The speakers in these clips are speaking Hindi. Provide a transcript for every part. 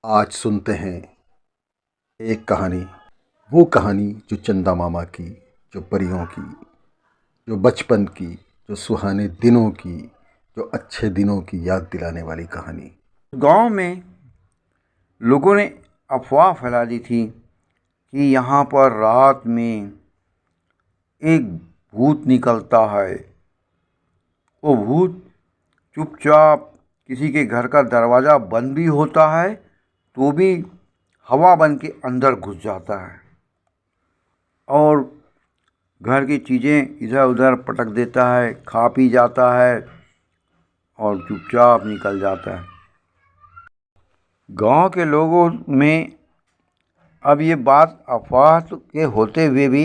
आज सुनते हैं एक कहानी, वो कहानी जो चंदा मामा की, जो परियों की, जो बचपन की, जो सुहाने दिनों की, जो अच्छे दिनों की याद दिलाने वाली कहानी। गांव में लोगों ने अफवाह फैला दी थी कि यहाँ पर रात में एक भूत निकलता है। वो भूत चुपचाप किसी के घर का दरवाज़ा बंद भी होता है तो भी हवा बन के अंदर घुस जाता है और घर की चीज़ें इधर उधर पटक देता है, खा पी जाता है और चुपचाप निकल जाता है। गांव के लोगों में अब ये बात अफवाह के होते हुए भी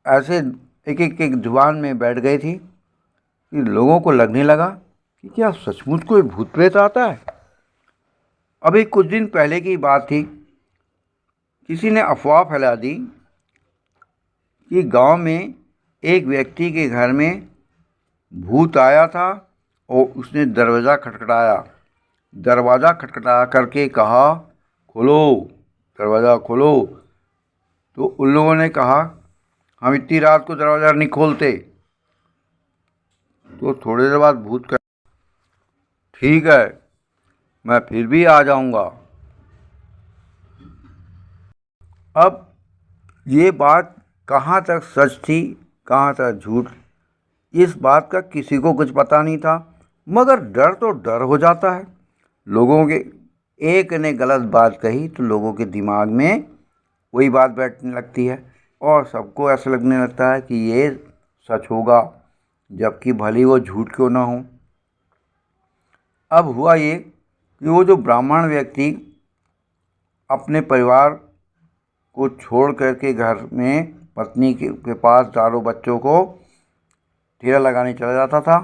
ऐसे एक जुबान में बैठ गई थी कि लोगों को लगने लगा कि क्या सचमुच कोई भूत प्रेत आता है। अभी कुछ दिन पहले की बात थी, किसी ने अफवाह फैला दी कि गांव में एक व्यक्ति के घर में भूत आया था और उसने दरवाज़ा खटखटा करके कहा, खोलो, दरवाज़ा खोलो। तो उन लोगों ने कहा, हम इतनी रात को दरवाज़ा नहीं खोलते। तो थोड़ी देर बाद भूत का, ठीक है, मैं फिर भी आ जाऊंगा। अब ये बात कहाँ तक सच थी, कहाँ तक झूठ, इस बात का किसी को कुछ पता नहीं था। मगर डर तो डर हो जाता है। लोगों के एक ने गलत बात कही तो लोगों के दिमाग में वही बात बैठने लगती है और सबको ऐसा लगने लगता है कि ये सच होगा, जबकि भले वो झूठ क्यों ना हो। अब हुआ ये कि वो जो ब्राह्मण व्यक्ति अपने परिवार को छोड़ करके घर में पत्नी के पास चारों बच्चों को ठेला लगाने चला जाता था,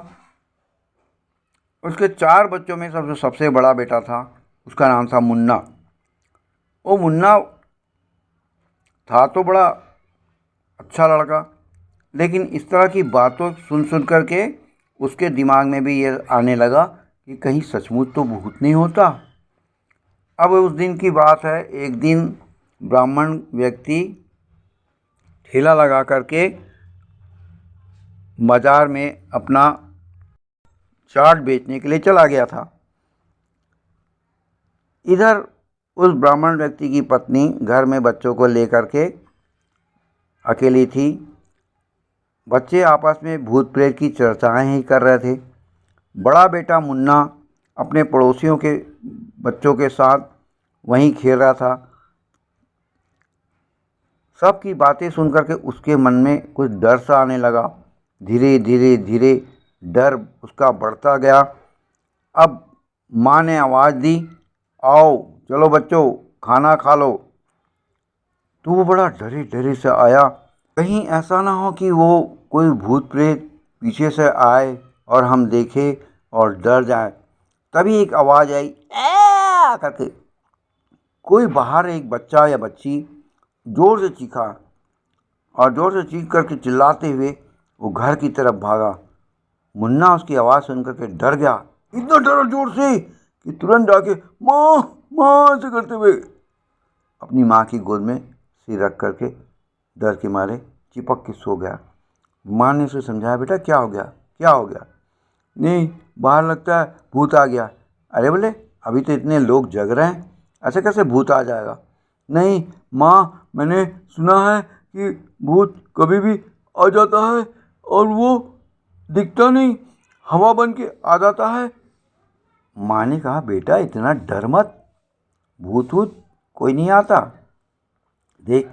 उसके 4 बच्चों में सबसे बड़ा बेटा था, उसका नाम था मुन्ना। वो मुन्ना था तो बड़ा अच्छा लड़का, लेकिन इस तरह की बातों सुन करके उसके दिमाग में भी ये आने लगा कि कहीं सचमुच तो भूत नहीं होता। अब उस दिन की बात है, एक दिन ब्राह्मण व्यक्ति ठेला लगा करके बाजार में अपना चाट बेचने के लिए चला गया था। इधर उस ब्राह्मण व्यक्ति की पत्नी घर में बच्चों को लेकर के अकेली थी। बच्चे आपस में भूत प्रेत की चर्चाएं ही कर रहे थे। बड़ा बेटा मुन्ना अपने पड़ोसियों के बच्चों के साथ वहीं खेल रहा था। सबकी बातें सुनकर के उसके मन में कुछ डर सा आने लगा। धीरे धीरे धीरे डर उसका बढ़ता गया। अब माँ ने आवाज़ दी, आओ चलो बच्चों, खाना खा लो। तो वो बड़ा डरे डरे से आया, कहीं ऐसा ना हो कि वो कोई भूत प्रेत पीछे से आए और हम देखें और डर जाए। तभी एक आवाज़ आई, ए करके। कोई बाहर एक बच्चा या बच्ची जोर से चीखा और जोर से चीख करके चिल्लाते हुए वो घर की तरफ भागा। मुन्ना उसकी आवाज़ सुनकर के डर गया, इतना डरा जोर से कि तुरंत आके माँ माँ से करते हुए अपनी माँ की गोद में सिर रख करके डर के मारे चिपक के सो गया। माँ ने उसे समझाया, बेटा क्या हो गया, क्या हो गया? नहीं, बाहर लगता है भूत आ गया। अरे बोले, अभी तो इतने लोग जग रहे हैं, ऐसे कैसे भूत आ जाएगा? नहीं माँ, मैंने सुना है कि भूत कभी भी आ जाता है और वो दिखता नहीं, हवा बन के आ जाता है। माँ ने कहा, बेटा इतना डर मत, भूत वूत कोई नहीं आता। देख,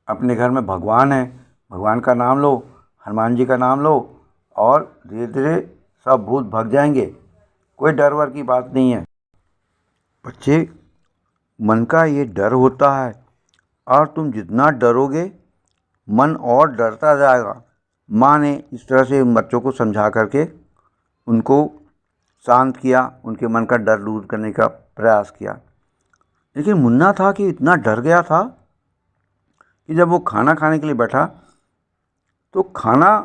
अपने घर में भगवान है, भगवान का नाम लो, हनुमान जी का नाम लो और धीरे धीरे सब भूत भाग जाएंगे। कोई डर वर की बात नहीं है। बच्चे, मन का ये डर होता है और तुम जितना डरोगे मन और डरता जाएगा। माँ ने इस तरह से उन बच्चों को समझा करके उनको शांत किया, उनके मन का डर दूर करने का प्रयास किया। लेकिन मुन्ना था कि इतना डर गया था कि जब वो खाना खाने के लिए बैठा तो खाना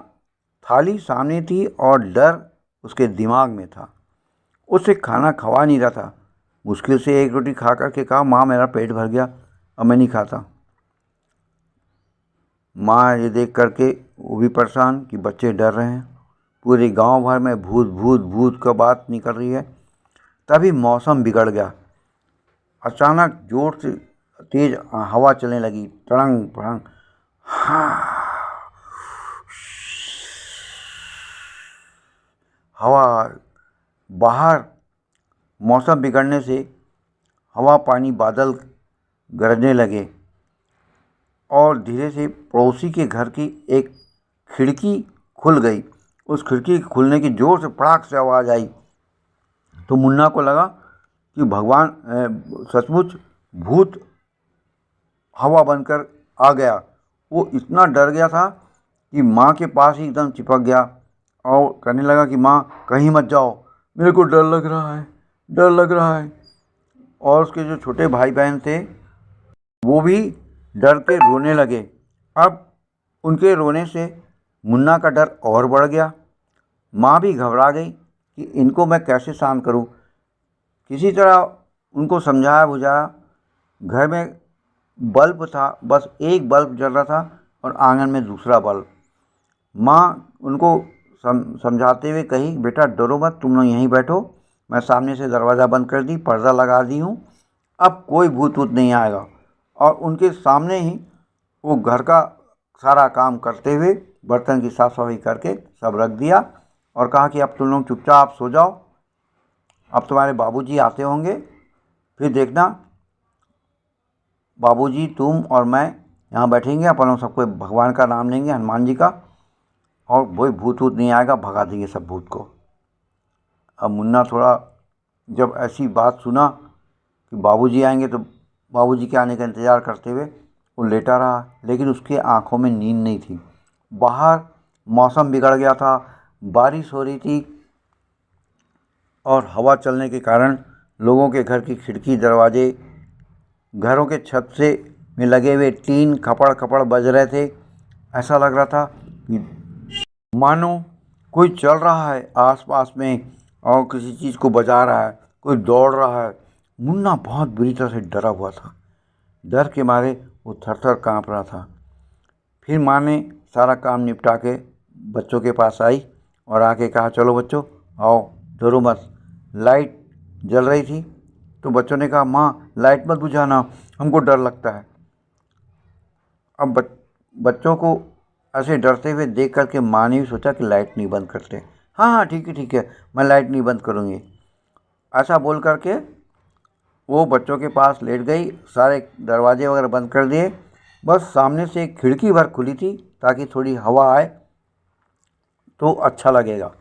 थाली सामने थी और डर उसके दिमाग में था। उसे खाना खवा नहीं रहा था। मुश्किल से एक रोटी खा कर के कहा, माँ मेरा पेट भर गया, अब मैं नहीं खाता। माँ ये देख करके वो भी परेशान कि बच्चे डर रहे हैं, पूरे गांव भर में भूत भूत भूत का बात निकल रही है। तभी मौसम बिगड़ गया। अचानक जोर से तेज हवा चलने लगी, तड़ंग भड़ंग। हवा बाहर, मौसम बिगड़ने से हवा पानी बादल गरजने लगे और धीरे से पड़ोसी के घर की एक खिड़की खुल गई। उस खिड़की के खुलने की जोर से पड़ाक से आवाज़ आई तो मुन्ना को लगा कि भगवान सचमुच भूत हवा बनकर आ गया। वो इतना डर गया था कि माँ के पास ही एकदम चिपक गया और कहने लगा कि माँ कहीं मत जाओ, मेरे को डर लग रहा है, डर लग रहा है। और उसके जो छोटे भाई बहन थे वो भी डर के रोने लगे। अब उनके रोने से मुन्ना का डर और बढ़ गया। माँ भी घबरा गई कि इनको मैं कैसे शांत करूं। किसी तरह उनको समझाया बुझाया। घर में बल्ब था, बस एक बल्ब जल रहा था और आंगन में दूसरा बल्ब। माँ उनको समझाते हुए कही, बेटा डरो मत, तुम लोग यहीं बैठो, मैं सामने से दरवाज़ा बंद कर दी, पर्दा लगा दी हूँ, अब कोई भूत वूत नहीं आएगा। और उनके सामने ही वो घर का सारा काम करते हुए बर्तन की साफ सफाई करके सब रख दिया और कहा कि अब तुम लोग चुपचाप सो जाओ, अब तुम्हारे बाबूजी आते होंगे, फिर देखना बाबूजी तुम और मैं यहाँ बैठेंगे, अपन लोग सबको भगवान का नाम लेंगे, हनुमान जी का, और वही भूत वूत नहीं आएगा, भगा देंगे सब भूत को। अब मुन्ना थोड़ा जब ऐसी बात सुना कि बाबूजी आएंगे तो बाबूजी के आने का इंतज़ार करते हुए वो लेटा रहा, लेकिन उसके आंखों में नींद नहीं थी। बाहर मौसम बिगड़ गया था, बारिश हो रही थी और हवा चलने के कारण लोगों के घर की खिड़की दरवाजे, घरों के छत से में लगे हुए टीन खपड़ खपड़ बज रहे थे। ऐसा लग रहा था कि मानो कोई चल रहा है आसपास में और किसी चीज़ को बजा रहा है, कोई दौड़ रहा है। मुन्ना बहुत बुरी तरह से डरा हुआ था, डर के मारे वो थर थर काँप रहा था। फिर माँ ने सारा काम निपटा के बच्चों के पास आई और आके कहा, चलो बच्चों आओ, डरो मत। लाइट जल रही थी तो बच्चों ने कहा, माँ लाइट मत बुझाना, हमको डर लगता है। अब बच्चों को ऐसे डरते हुए देख करके माँ ने भी सोचा कि लाइट नहीं बंद करते। हाँ हाँ ठीक है, मैं लाइट नहीं बंद करूँगी। ऐसा बोल करके वो बच्चों के पास लेट गई, सारे दरवाजे वगैरह बंद कर दिए, बस सामने से एक खिड़की भर खुली थी ताकि थोड़ी हवा आए तो अच्छा लगेगा।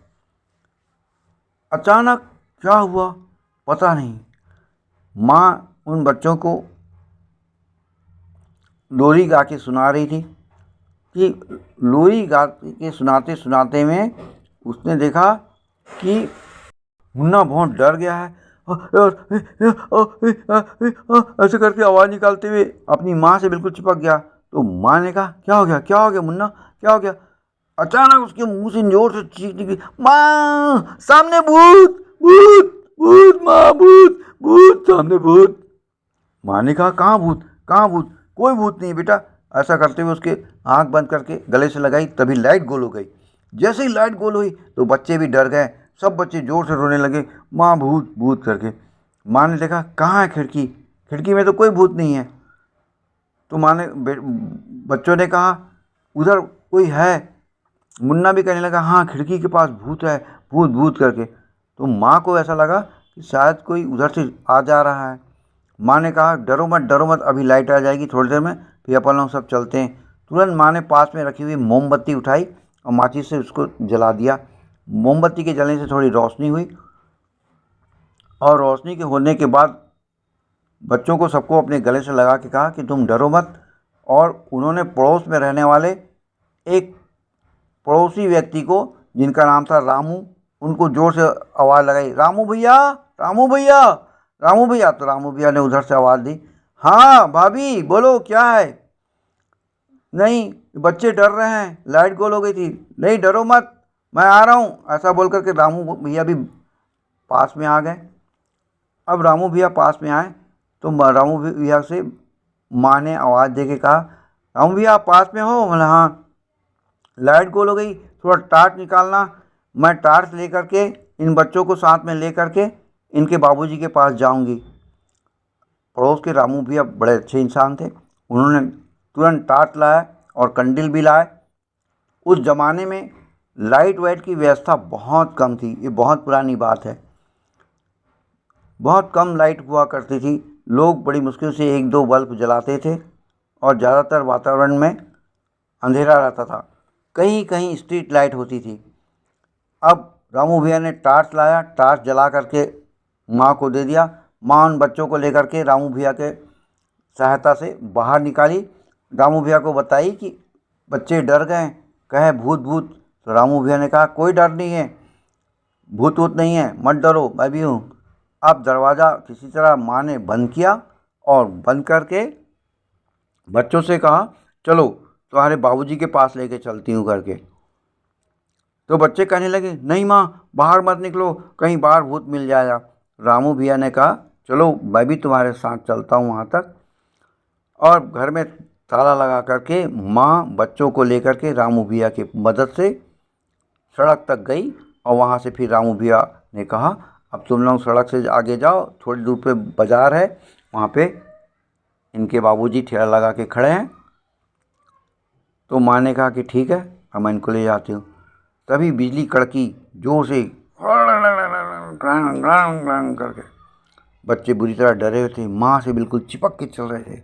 अचानक क्या हुआ पता नहीं, माँ उन बच्चों को लोरी गा के सुना रही थी कि लोरी गा के सुनाते सुनाते में उसने देखा कि मुन्ना बहुत डर गया है और ऐसे करके आवाज़ निकालते हुए अपनी माँ से बिल्कुल चिपक गया। तो माँ ने कहा, क्या हो गया, क्या हो गया मुन्ना, क्या हो गया। अचानक उसके मुंह से जोर से चीख निकली, माँ सामने भूत भूत भूत, माँ भूत भूत, सामने भूत। माँ ने कहा, कहाँ भूत, कहाँ भूत, कोई भूत नहीं बेटा। ऐसा करते हुए उसके आंख बंद करके गले से लगाई, तभी लाइट गोल हो गई। जैसे ही लाइट गोल हुई तो बच्चे भी डर गए, सब बच्चे ज़ोर से रोने लगे, माँ भूत भूत करके। माँ ने देखा, कहाँ है खिड़की, खिड़की में तो कोई भूत नहीं है। तो माँ ने बच्चों ने कहा, उधर कोई है। मुन्ना भी कहने लगा, हाँ खिड़की के पास भूत है, भूत भूत करके। तो माँ को ऐसा लगा कि शायद कोई उधर से आ जा रहा है। माँ ने कहा, डरो मत डरो मत, अभी लाइट आ जाएगी थोड़ी देर में, फिर अपन लोग सब चलते हैं। तुरंत माँ ने पास में रखी हुई मोमबत्ती उठाई और माचिस से उसको जला दिया। मोमबत्ती के जलने से थोड़ी रोशनी हुई और रोशनी के होने के बाद बच्चों को सबको अपने गले से लगा के कहा कि तुम डरो मत। और उन्होंने पड़ोस में रहने वाले एक पड़ोसी व्यक्ति को, जिनका नाम था रामू, उनको जोर से आवाज़ लगाई, रामू भैया, रामू भैया, रामू भैया। तो रामू भैया ने उधर से आवाज़ दी, हाँ भाभी बोलो क्या है। नहीं बच्चे डर रहे हैं, लाइट गोल हो गई थी। नहीं डरो मत, मैं आ रहा हूँ। ऐसा बोल करके रामू भैया भी पास में आ गए। अब रामू भैया पास में आए तो रामू भैया से माँ ने आवाज़ दे के कहा, रामू भैया आप पास में हो? बोला हाँ। लाइट गोल हो गई, थोड़ा टार्च निकालना, मैं टार्च लेकर के इन बच्चों को साथ में लेकर के इनके बाबूजी के पास जाऊंगी। पड़ोस के रामू भैया बड़े अच्छे इंसान थे, उन्होंने तुरंत टार्च लाया और कंडील भी लाए। उस ज़माने में लाइट वाइट की व्यवस्था बहुत कम थी, ये बहुत पुरानी बात है। बहुत कम लाइट हुआ करती थी, लोग बड़ी मुश्किल से एक दो बल्ब जलाते थे और ज़्यादातर वातावरण में अंधेरा रहता था। कहीं कहीं स्ट्रीट लाइट होती थी। अब रामू भैया ने टार्च लाया, टार्च जला करके माँ को दे दिया। माँ उन बच्चों को लेकर के रामू भैया के सहायता से बाहर निकाली। रामू भैया को बताई कि बच्चे डर गए, कहे भूत भूत। तो रामू भैया ने कहा कोई डर नहीं है, भूत वूत नहीं है, मत डरो, मैं भी हूँ। अब दरवाज़ा किसी तरह माँ ने बंद किया और बंद करके बच्चों से कहा चलो तुम्हारे बाबूजी के पास लेके चलती हूँ करके। तो बच्चे कहने लगे नहीं माँ, बाहर मत निकलो, कहीं बाहर भूत मिल जाएगा। रामू भैया ने कहा चलो मैं भी तुम्हारे साथ चलता हूँ वहाँ तक। और घर में ताला लगा करके माँ बच्चों को लेकर के रामू भैया की मदद से सड़क तक गई। और वहाँ से फिर रामू भैया ने कहा अब तुम लोग सड़क से आगे जाओ, थोड़ी दूर पे बाज़ार है, वहाँ पे इनके बाबूजी ठेला लगा के खड़े हैं। तो माँ ने कहा कि ठीक है, अब मैं इनको ले जाती हूँ। तभी बिजली कड़की जोर से करके। बच्चे बुरी तरह डरे हुए थे, माँ से बिल्कुल चिपक के चल रहे थे।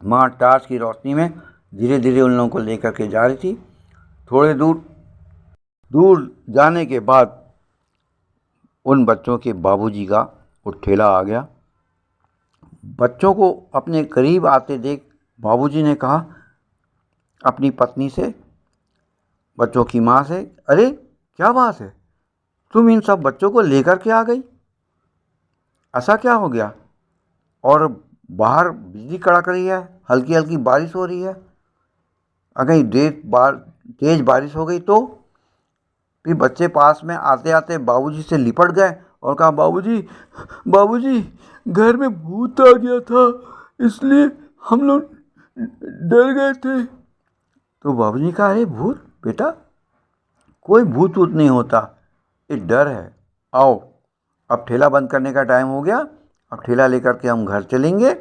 माँ टार्च की रोशनी में धीरे धीरे उन लोगों को लेकर के जा रही थी। थोड़े दूर दूर जाने के बाद उन बच्चों के बाबूजी का वो ठेला आ गया। बच्चों को अपने करीब आते देख बाबूजी ने कहा अपनी पत्नी से, बच्चों की माँ से, अरे क्या बात है, तुम इन सब बच्चों को लेकर के आ गई, ऐसा क्या हो गया? और बाहर बिजली कड़क रही है, हल्की हल्की बारिश हो रही है, अगर तेज बारिश हो गई तो? फिर बच्चे पास में आते आते बाबूजी से लिपट गए और कहा बाबूजी बाबूजी, घर में भूत आ गया था, इसलिए हम लोग डर गए थे। तो बाबूजी ने कहा अरे भूत बेटा, कोई भूत वूत नहीं होता, ये डर है। आओ अब ठेला बंद करने का टाइम हो गया, अब ठेला लेकर के हम घर चलेंगे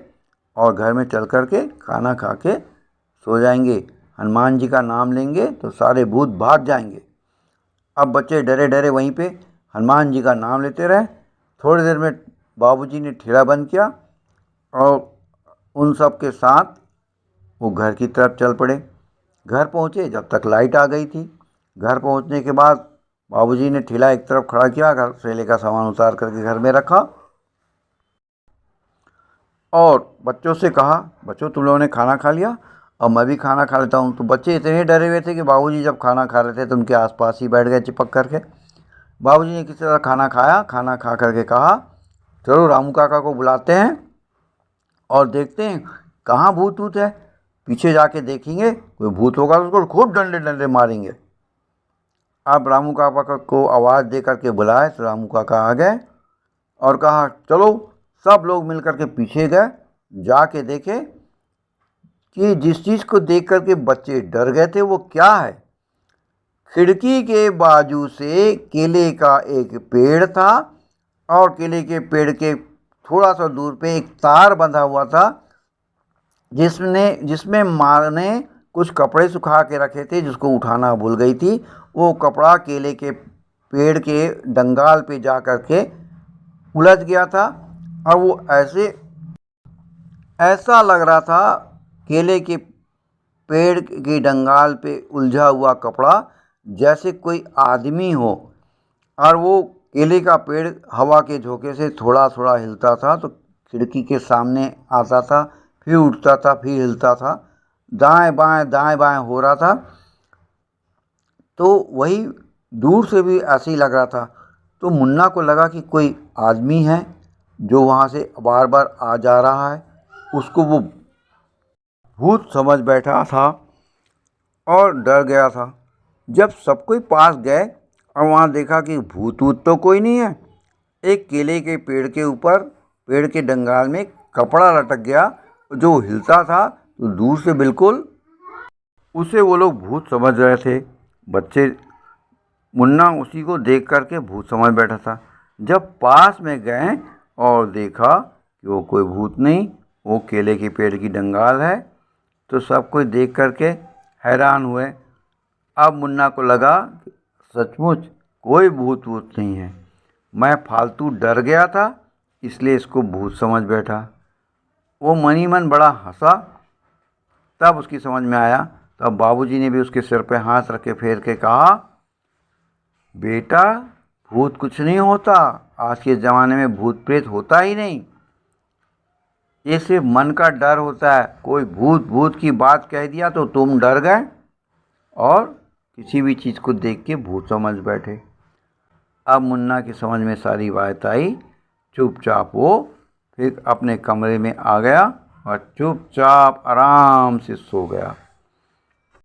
और घर में चल कर के खाना खा के सो जाएंगे, हनुमान जी का नाम लेंगे तो सारे भूत भाग जाएंगे। अब बच्चे डरे डरे वहीं पे हनुमान जी का नाम लेते रहे। थोड़ी देर में बाबूजी ने ठेला बंद किया और उन सब के साथ वो घर की तरफ चल पड़े। घर पहुँचे जब तक लाइट आ गई थी। घर पहुँचने के बाद बाबूजी ने ठेला एक तरफ खड़ा किया, घर ठेले का सामान उतार करके घर में रखा और बच्चों से कहा बच्चों तुम लोगों ने खाना खा लिया, अब मैं भी खाना खा लेता हूँ। तो बच्चे इतने डरे हुए थे कि बाबूजी जब खाना खा रहे थे तो उनके आसपास ही बैठ गए चिपक करके। बाबूजी ने किसी तरह खाना खाया, खाना खा करके कहा चलो रामू काका को बुलाते हैं और देखते हैं कहाँ भूत वूत है, पीछे जाके देखेंगे, कोई भूत होगा तो उसको खूब डंडे डंडे मारेंगे। अब रामू काका को आवाज़ दे करके बुलाए तो रामू काका आ गए और कहा चलो। सब लोग मिल करके पीछे गए, जाके देखे कि जिस चीज़ को देख करके बच्चे डर गए थे वो क्या है। खिड़की के बाजू से केले का एक पेड़ था और केले के पेड़ के थोड़ा सा दूर पे एक तार बंधा हुआ था जिसमें माँ ने कुछ कपड़े सुखा के रखे थे जिसको उठाना भूल गई थी। वो कपड़ा केले के पेड़ के डंगाल पे जा कर के उलझ गया था और वो ऐसा लग रहा था केले के पेड़ की डंगाल पे उलझा हुआ कपड़ा जैसे कोई आदमी हो। और वो केले का पेड़ हवा के झोंके से थोड़ा थोड़ा हिलता था तो खिड़की के सामने आता था, फिर उठता था, फिर हिलता था, दाएं बाएं हो रहा था। तो वही दूर से भी ऐसे ही लग रहा था। तो मुन्ना को लगा कि कोई आदमी है जो वहाँ से बार बार आ जा रहा है। उसको वो भूत समझ बैठा था और डर गया था। जब सब कोई पास गए और वहाँ देखा कि भूत वूत तो कोई नहीं है, एक केले के पेड़ के ऊपर पेड़ के डंगाल में कपड़ा लटक गया जो हिलता था, तो दूर से बिल्कुल उसे वो लोग भूत समझ रहे थे। बच्चे मुन्ना उसी को देख करके भूत समझ बैठा था। जब पास में गए और देखा कि वो कोई भूत नहीं, वो केले के पेड़ की डंगाल है, तो सब कोई देख करके हैरान हुए। अब मुन्ना को लगा कि सचमुच कोई भूत वूत नहीं है, मैं फालतू डर गया था इसलिए इसको भूत समझ बैठा। वो मन ही मन बड़ा हंसा। तब उसकी समझ में आया। तब बाबूजी ने भी उसके सिर पे हाथ रख के फेर के कहा, बेटा भूत कुछ नहीं होता, आज के ज़माने में भूत प्रेत होता ही नहीं, ये सिर्फ मन का डर होता है। कोई भूत भूत की बात कह दिया तो तुम डर गए और किसी भी चीज़ को देख के भूत समझ बैठे। अब मुन्ना की समझ में सारी बात आई। चुपचाप वो फिर अपने कमरे में आ गया और चुपचाप आराम से सो गया।